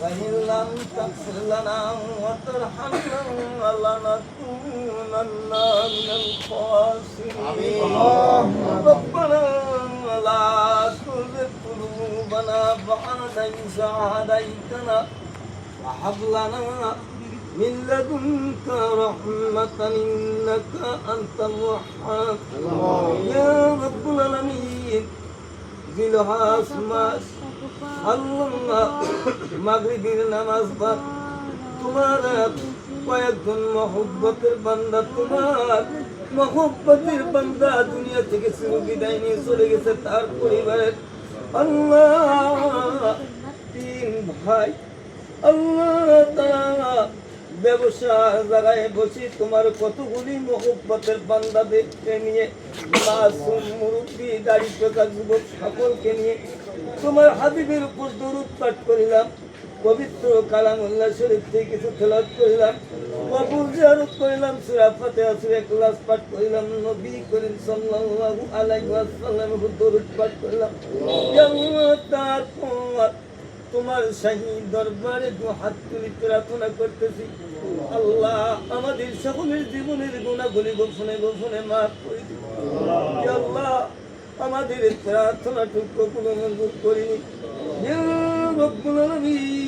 وإن لم تغفر لنا وترحمنا لنكونن من الخاسرين ربنا لا تزغ قلوبنا بعد إذ هديتنا وهب لنا من لدنك رحمة إنك أنت الوهاب يا رب العالمين জিলহাস মাস আল্লাহ মাগরিবের নামাজ পড় তোমার কয়েকজন মহব্বতের বান্দা তোমার মহব্বতের বান্দা দুনিয়া থেকে চির বিদায় নিয়ে চলে গেছে তার পরিবারের আল্লাহ তিন ভাই আল্লাহ তাআলা ব্যবসা জায়গায় বসে তোমার কতগুলি মহব্বতের বান্দাদেরকে নিয়ে মাসুম মুরব্বী দাড়ি পাকা যুবক সকলকে নিয়ে তোমার হাবিবের উপর দরুদ পাঠ করিলাম পবিত্র কালামুল্লাহ শরীফ থেকে কিছু তেলাওয়াত করিলাম কবর জিয়ারত করিলাম সূরা ফাতিহা সূরা ইখলাস পাঠ করিলাম নবী করিম সাল্লাল্লাহু আলাইহি ওয়াসাল্লামের উপর দরুদ পাঠ করিলাম ইয়া আল্লাহ তারপর তোমার শাহী দরবারে দু হাত তুলে প্রার্থনা করতেছি আল্লাহ আমাদের সকলের জীবনের গুনাহগুলি গোপনে গোপনে মাফ করে দিন ইয়া আল্লাহ আমাদের প্রার্থনাটুকু কোনো মঞ্জুর করিনি ইয়া রাব্বুল আলামিন